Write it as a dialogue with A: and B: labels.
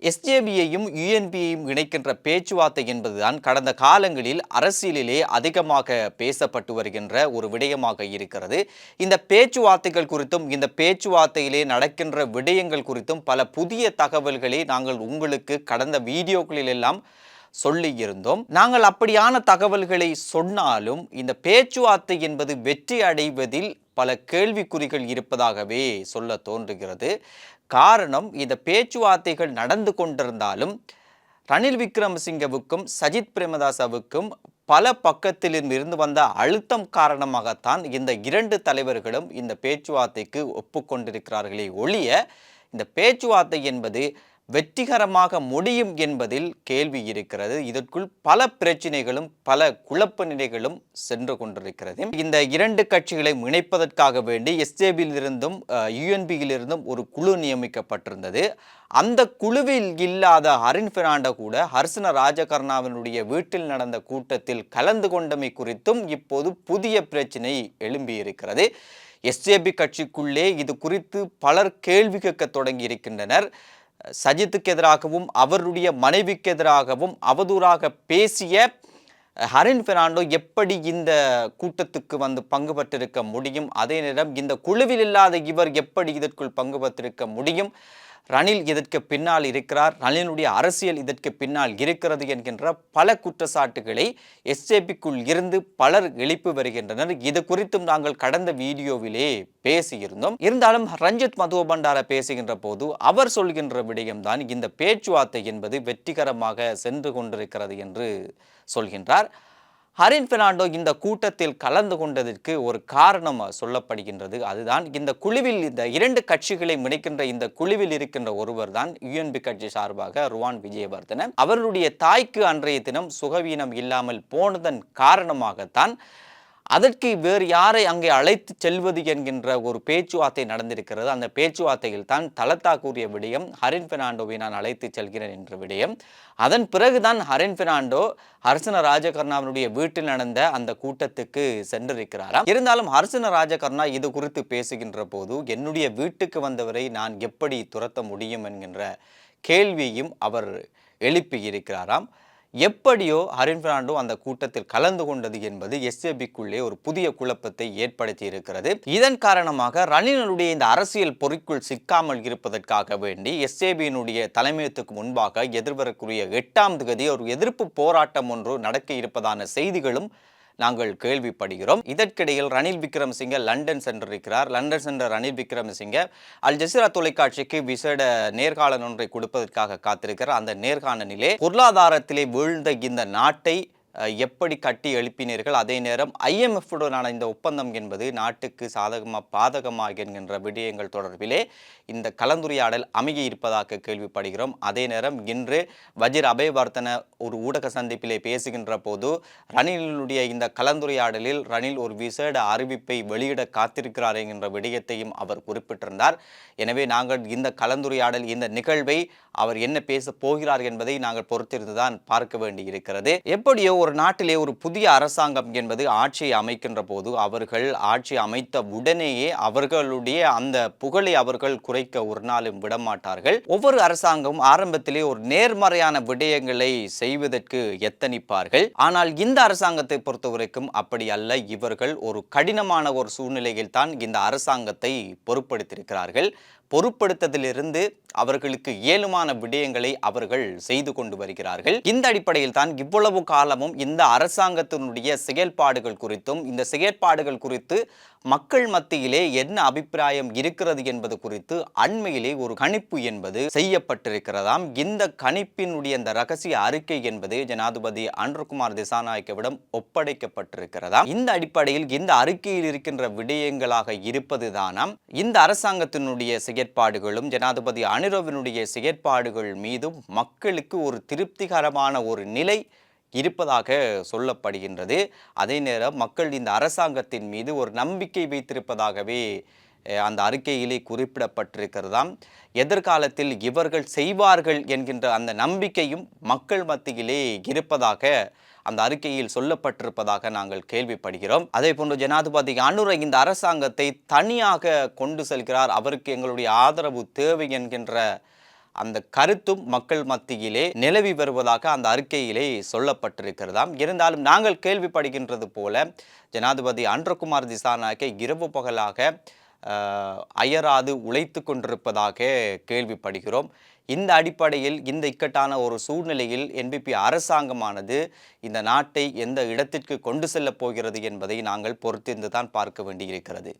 A: எஸ்ஜேபியையும் யுஎன்பியையும் இணைக்கின்ற பேச்சுவார்த்தை என்பதுதான் கடந்த காலங்களில் அரசியலிலே அதிகமாக பேசப்பட்டு வருகின்ற ஒரு விடயமாக இருக்கிறது. இந்த பேச்சுவார்த்தைகள் குறித்தும் இந்த பேச்சுவார்த்தையிலே நடக்கின்ற விடயங்கள் குறித்தும் பல புதிய தகவல்களை நாங்கள் உங்களுக்கு கடந்த வீடியோக்களில் எல்லாம் சொல்லியிருந்தோம். நாங்கள் அப்படியான தகவல்களை சொன்னாலும் இந்த பேச்சுவார்த்தை என்பது வெற்றி அடைவதில் பல கேள்விக்குறிகள் இருப்பதாகவே சொல்ல தோன்றுகிறது. காரணம், இந்த பேச்சுவார்த்தைகள் நடந்து கொண்டிருந்தாலும் ரணில் விக்ரமசிங்கவுக்கும் சஜித் பிரேமதாசவுக்கும் பல பக்கத்திலும் இருந்து வந்த அழுத்தம் காரணமாகத்தான் இந்த இரண்டு தலைவர்களும் இந்த பேச்சுவார்த்தைக்கு ஒப்புக்கொண்டிருக்கிறார்களே ஒழிய இந்த பேச்சுவார்த்தை என்பது வெற்றிகரமாக முடியும் என்பதில் கேள்வி இருக்கிறது. இதற்குள் பல பிரச்சனைகளும் பல குழப்ப நிலைகளும் சென்று கொண்டிருக்கிறது. இந்த இரண்டு கட்சிகளை இணைப்பதற்காக வேண்டி எஸ்ஜேபியில் இருந்தும் யுஎன்பியில் இருந்தும் ஒரு குழு நியமிக்கப்பட்டிருந்தது. அந்த குழுவில் இல்லாத ஹரின் பெர்னாண்டோ கூட ஹர்சன ராஜகர்ணாவினுடைய வீட்டில் நடந்த கூட்டத்தில் கலந்து கொண்டமை குறித்தும் இப்போது புதிய பிரச்சனை எழும்பியிருக்கிறது. எஸ்ஜேபி கட்சிக்குள்ளே இது குறித்து பலர் கேள்வி கேட்க தொடங்கி இருக்கின்றனர். சஜித்துக்கு எதிராகவும் அவருடைய மனைவிக்கு எதிராகவும் அவதூறாக பேசிய ஹரின் பெர்னாண்டோ எப்படி இந்த கூட்டத்துக்கு வந்து பங்கு பெற்றிருக்க முடியும்? அதே நேரம் இந்த குழுவில் இல்லாத இவர் எப்படி இதற்குள் பங்கு பெற்றிருக்க முடியும்? ரணில் இதற்கு பின்னால் இருக்கிறார், ரணிலுடைய அரசியல் இதற்கு பின்னால் இருக்கிறது என்கின்ற பல குற்றச்சாட்டுகளை எஸ்ஜேபிக்குள் இருந்து பலர் எழுப்பி வருகின்றனர். இது குறித்தும் நாங்கள் கடந்த வீடியோவிலே பேசியிருந்தோம். இருந்தாலும் ரஞ்சித் மதுவபண்டார பேசுகின்ற போது அவர் சொல்கின்ற விடயம்தான் இந்த பேச்சுவார்த்தை என்பது வெற்றிகரமாக சென்று கொண்டிருக்கிறது என்று சொல்கின்றார். ஹரின் பெர்னாண்டோ இந்த கூட்டத்தில் கலந்து கொண்டதற்கு ஒரு காரணம் சொல்லப்படுகின்றது. அதுதான் இந்த குழுவில் இந்த இரண்டு கட்சிகளை இணைக்கின்ற இந்த குழுவில் இருக்கின்ற ஒருவர் தான் யுஎன்பி கட்சி சார்பாக ருவான் விஜயவர்தன. அவருடைய தாய்க்கு அன்றைய தினம் சுகவீனம் இல்லாமல் போனதன் காரணமாகத்தான் அதற்கு வேறு யாரை அங்கே அழைத்து செல்வது என்கின்ற ஒரு பேச்சுவார்த்தை நடந்திருக்கிறது. அந்த பேச்சுவார்த்தையில் தான் தலத்தா கூறிய விடயம் ஹரின் பெர்னாண்டோவை நான் அழைத்து செல்கிறேன் என்ற விடயம். அதன் பிறகுதான் ஹரின் பெர்னாண்டோ ஹர்சன ராஜகர்ணாவினுடைய வீட்டில் நடந்த அந்த கூட்டத்துக்கு சென்றிருக்கிறாராம். இருந்தாலும் ஹர்சன ராஜகர்ணா இது குறித்து பேசுகின்ற போது என்னுடைய வீட்டுக்கு வந்தவரை நான் எப்படி துரத்த முடியும் என்கின்ற கேள்வியும் அவர் எழுப்பி இருக்கிறாராம். எப்படியோ ஹரின் பெர்னாண்டோ அந்த கூட்டத்தில் கலந்து கொண்டது என்பது எஸ்ஜேபிக்குள்ளே ஒரு புதிய குழப்பத்தை ஏற்படுத்தி இருக்கிறது. இதன் காரணமாக ரணிலுடைய இந்த அரசியல் பொறிக்குள் சிக்காமல் இருப்பதற்காக வேண்டி எஸ்ஜேபியினுடைய தலைமையத்துக்கு முன்பாக எதிர்வரக்கூடிய 8ஆம் தேதி ஒரு எதிர்ப்பு போராட்டம் ஒன்று நடக்க இருப்பதான செய்திகளும் நாங்கள் கேள்விப்படுகிறோம். இதற்கிடையில் ரணில் விக்ரமசிங்க லண்டன் சென்றிருக்கிறார். லண்டன் சென்ற ரணில் விக்ரமசிங்க அல் ஜசீரா தொலைக்காட்சிக்கு விசேட நேர்காணல் ஒன்றை கொடுப்பதற்காக காத்திருக்கிறார். அந்த நேர்காணலிலே பொருளாதாரத்திலே வீழ்ந்த இந்த நாட்டை எப்படி கட்டி எழுப்பினீர்கள், அதே நேரம் IMF உடனான இந்த ஒப்பந்தம் என்பது நாட்டுக்கு சாதகமாக பாதகமாக என்கின்ற விடயங்கள் தொடர்பிலே இந்த கலந்துரையாடல் அமைய இருப்பதாக கேள்விப்படுகிறோம். அதே நேரம் இன்று வஜிர அபேவர்தன ஒரு ஊடக சந்திப்பிலே பேசுகின்ற போது ரணிலுடைய இந்த கலந்துரையாடலில் ரணில் ஒரு விசேட அறிவிப்பை வெளியிட காத்திருக்கிறார் என்கின்ற விடயத்தையும் அவர் குறிப்பிட்டிருந்தார். எனவே நாங்கள் இந்த கலந்துரையாடல் இந்த நிகழ்வை அவர் என்ன பேச போகிறார் என்பதை நாங்கள் பொறுத்திருந்துதான் பார்க்க வேண்டி இருக்கிறது. எப்படியோ ஒரு நாட்டிலே ஒரு புதிய அரசாங்கம் என்பது ஆட்சியை அமைக்கின்ற போது அவர்கள் ஆட்சி அமைத்த உடனேயே அவர்களுடைய அந்த புகழை அவர்கள் குறைக்க ஒரு நாளும் விடமாட்டார்கள். ஒவ்வொரு அரசாங்கமும் ஆரம்பத்திலே ஒரு நேர்மறையான விடயங்களை செய்வதற்கு எத்தனிப்பார்கள். ஆனால் இந்த அரசாங்கத்தை பொறுத்தவரைக்கும் அப்படி அல்ல. இவர்கள் ஒரு கடினமான ஒரு சூழ்நிலையில் தான் இந்த அரசாங்கத்தை பொறுப்படுத்தியிருக்கிறார்கள். பொறுப்படுத்ததிலிருந்து அவர்களுக்கு இயலுமான விடயங்களை அவர்கள் செய்து கொண்டு வருகிறார்கள். இந்த அடிப்படையில் தான் இவ்வளவு காலமும் இந்த அரசாங்கத்தினுடைய செயல்பாடுகள் குறித்தும் இந்த செயல்பாடுகள் குறித்து மக்கள் மத்தியிலே என்ன அபிப்பிராயம் இருக்கிறது என்பது குறித்து அண்மையிலே ஒரு கணிப்பு என்பது செய்யப்பட்டிருக்கிறதாம். இந்த கணிப்பினுடைய இந்த ரகசிய அறிக்கை என்பது ஜனாதிபதி அனுரகுமார் திசாநாயக்கவிடம் ஒப்படைக்கப்பட்டிருக்கிறதாம். இந்த அடிப்படையில் இந்த அறிக்கையில் இருக்கின்ற விடயங்களாக இருப்பதுதானாம் இந்த அரசாங்கத்தினுடைய செயற்பாடுகளும் ஜனாதிபதி அனுரவினுடைய செயற்பாடுகள் மீதும் மக்களுக்கு ஒரு திருப்திகரமான ஒரு நிலை இருப்பதாக சொல்லப்படுகின்றது. அதே நேரம் மக்கள் இந்த அரசாங்கத்தின் மீது ஒரு நம்பிக்கை வைத்திருப்பதாகவே அந்த அறிக்கையிலே குறிப்பிடப்பட்டிருக்கிறதாம். எதிர்காலத்தில் இவர்கள் செய்வார்கள் என்கின்ற அந்த நம்பிக்கையும் மக்கள் மத்தியிலே இருப்பதாக அந்த அறிக்கையில் சொல்லப்பட்டிருப்பதாக நாங்கள் கேள்விப்படுகிறோம். அதே போன்று ஜனாதிபதி அனுர இந்த அரசாங்கத்தை தனியாக கொண்டு செல்கிறார், அவருக்கு எங்களுடைய ஆதரவு தேவை என்கின்ற அந்த கருத்தும் மக்கள் மத்தியிலே நிலவி வருவதாக அந்த அறிக்கையிலே சொல்லப்பட்டிருக்கிறதாம். இருந்தாலும் நாங்கள் கேள்விப்படுகின்றது போல ஜனாதிபதி அன்றகுமார் திசாநாயக்க இரவு பகலாக அயராது உழைத்து கொண்டிருப்பதாக கேள்விப்படுகிறோம். இந்த அடிப்படையில் இந்த இக்கட்டான ஒரு சூழ்நிலையில் என்பிபி அரசாங்கமானது இந்த நாட்டை எந்த இடத்திற்கு கொண்டு செல்லப் போகிறது என்பதை நாங்கள் பொறுத்திருந்து தான் பார்க்க வேண்டியிருக்கிறது.